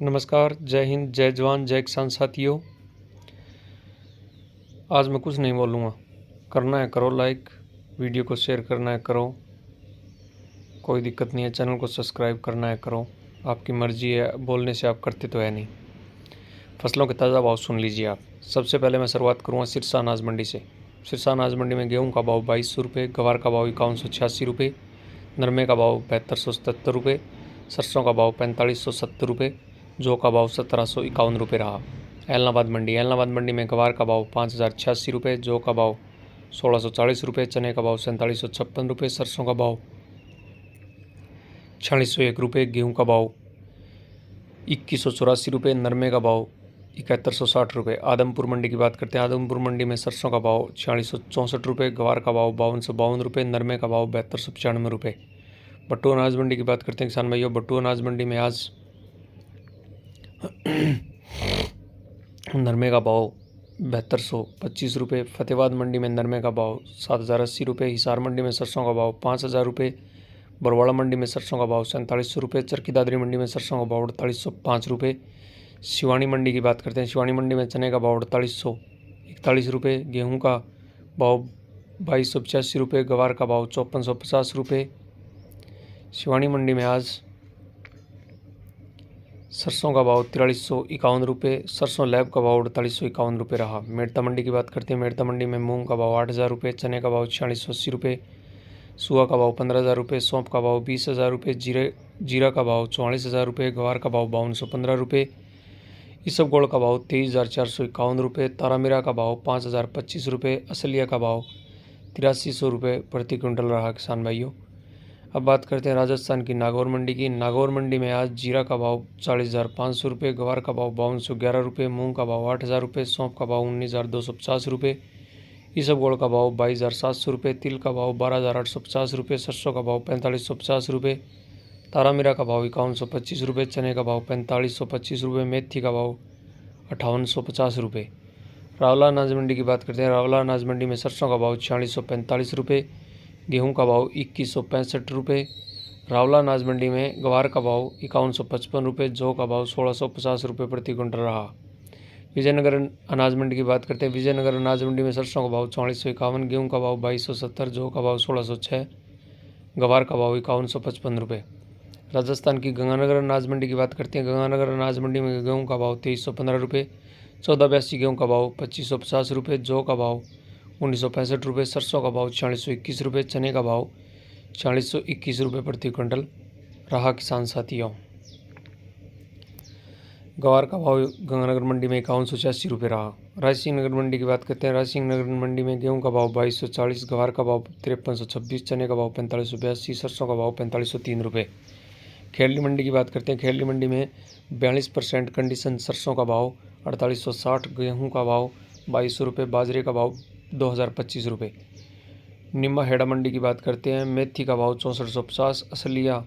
नमस्कार, जय हिंद, जय जवान, जय किसान साथियों। आज मैं कुछ नहीं बोलूँगा। करना है करो लाइक, वीडियो को शेयर करना है करो, कोई दिक्कत नहीं है। चैनल को सब्सक्राइब करना है करो, आपकी मर्जी है, बोलने से आप करते तो है नहीं। फसलों के ताज़ा भाव सुन लीजिए आप। सबसे पहले मैं शुरुआत करूँगा सिरसा अनाज मंडी से। सिरसा अनाज मंडी में गेहूँ का भाव 2200 रुपये, गवार का भाव 5186 रुपये, नरमे का भाव 7277 रुपये, सरसों का भाव 4570 रुपये, जौ का भाव 1751 रुपये रहा। ऐलनाबाद मंडी में गवार का भाव 5086 रुपये, जौ का भाव 1640 रुपये, चने का भाव 4756 रुपये, सरसों का भाव 4601 रुपये, गेहूँ का भाव 2184 रुपये, नरमे का भाव 7160 रुपये। आदमपुर मंडी की बात करते हैं। आदमपुर मंडी में सरसों का भाव 4664 रुपये, गवार का भाव 5252 रुपये, नरमे का भाव 7295 रुपये। बट्टू अनाज मंडी की बात करते हैं किसान भाइयों। बट्टू अनाज मंडी में आज नरमे का भाव 7225 रुपये, फतेहाबाद मंडी में नरमे का भाव 7080 रुपये, हिसार मंडी में सरसों का भाव 5000 रुपये, बरवाड़ा मंडी में सरसों का भाव 4700 रुपये, चरखी दादरी मंडी में सरसों का भाव 4805 रुपये। शिवानी मंडी की बात करते हैं। शिवानी मंडी में चने का भाव 4841 रुपये, गेहूँ का भाव 2285 रुपये, गवार का भाव 5450 रुपये। शिवानी मंडी में आज सरसों का भाव 4351 रुपये, सरसों लैब का भाव 4851 रुपये रहा। मेड़ता मंडी की बात करते हैं। मेड़ता मंडी में मूंग का भाव 8000 रुपये, चने का भाव 4680 रुपये, सुआ का भाव 15000 रुपये, सौंफ का भाव 20000 रुपये, जीरा का भाव 44000 रुपये, गवार का भाव 5215 रुपये, इसबगोल का भाव 23451 रुपये, तारामीरा का भाव 5025 रुपये, असलिया का भाव 8300 रुपये प्रति क्विंटल रहा किसान भाइयों। अब बात करते हैं राजस्थान की नागौर मंडी की। नागौर मंडी में आज जीरा का भाव 40,500 रुपये, गवार का भाव 5211 रुपये, मूंग का भाव 8000 रुपये, सौंफ का भाव 19,250 रुपये, इसबगोल का भाव 22,700 रुपये, तिल का भाव 12,850 रुपये, सरसों का भाव 4550 रुपये, तारामीरा का भाव 5125 रुपये, चने का भाव 4525 रुपये, मेथी का भाव 5850 रुपये। रावला अनाज मंडी की बात करते हैं। रावला अनाज मंडी में सरसों का भाव 4645 रुपये, गेहूं का भाव 2165 रुपये। रावला अनाज मंडी में गवार का भाव 5155 रुपये, जौ का भाव 1650 रुपये प्रति क्विंटल रहा। विजयनगर अनाज मंडी की बात करते हैं। विजयनगर अनाज मंडी में सरसों का भाव 4451, गेहूं का भाव 2270, जौ का भाव 1606, गवार का भाव 5155 रुपये। राजस्थान की गंगानगर अनाज मंडी की बात करते हैं। गंगानगर अनाज मंडी में गेहूं का भाव 2315 रुपये, 1482 गेहूं का भाव 2550 रुपये, जौ का भाव 1965 रुपये, सरसों का भाव 4621 रुपये, चने का भाव 4621 रुपये प्रति क्विंटल रहा किसान साथियों। गवार का भाव गंगानगर मंडी में 5186 रुपये रहा। रायसिंह नगर मंडी की बात करते हैं। रायसिंह नगर मंडी में गेहूं का भाव 2240, गवार का भाव 5326, चने का भाव 4582, सरसों का भाव 4503 रुपये। खेरली मंडी की बात करते हैं। खेरली मंडी में 42% कंडीशन सरसों का भाव 4860, गेहूं का भाव 2200 रुपये, बाजरे का भाव 2025 रुपये। निम्मा हेड़ा मंडी की बात करते हैं। मेथी का भाव 6450, असलिया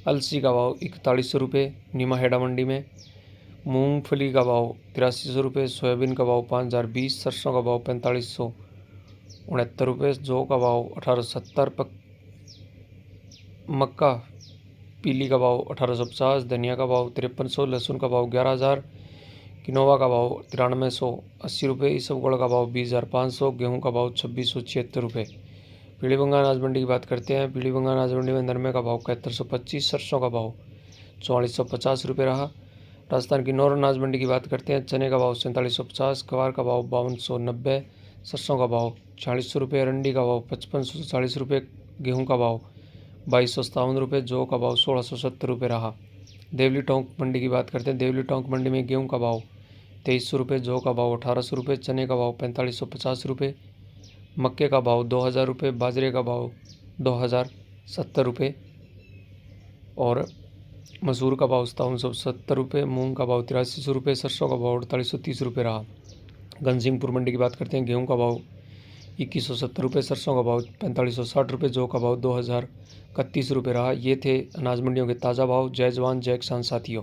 अलसी का भाव 4100 रुपये निम्मा हेड़ा मंडी में। मूंगफली का भाव 8300 रुपये, सोयाबीन का भाव 5020, सरसों का भाव 4569 रुपये, जौ का भाव 1870, मक्का पीली का भाव 1850, धनिया का भाव 5300, लहसुन का भाव 11000, किनोवा का भाव 9380 रुपये, इसबगोल का भाव 20,500, गेहूं का भाव 2676 रुपये। पीलीबंगा अनाज मंडी की बात करते हैं। पीलीबंगा अनाज मंडी में नरमे का भाव 7125, सरसों का भाव 4450 रुपये रहा। राजस्थान की नौर अनाज मंडी की बात करते हैं। चने का भाव 4750, गवार का भाव 5290, सरसों का भाव 4600 रुपये, अरंडी का भाव 5540 रुपये, गेहूँ का भाव 2257 रुपये, जौ का भाव 1670 रुपये रहा। देवली टोंक मंडी की बात करते हैं। देवली टोंक मंडी में गेहूं का भाव 2300 रुपये, जौ का भाव 1800 रुपये, चने का भाव 4550 रुपये, मक्के का भाव 2000 रुपये, बाजरे का भाव 2070 रुपये और मसूर का भाव 5770 रुपये, मूंग का भाव 8300 रुपये, सरसों का भाव 4830 रुपये रहा। घनसिंहपुर मंडी की बात करते हैं। गेहूं का भाव 2170 रुपये, सरसों का भाव 4560 रुपये, जौ का भाव 2031 रुपये रहा। ये थे अनाज मंडियों के ताज़ा भाव। जय जवान जय किसान साथियों।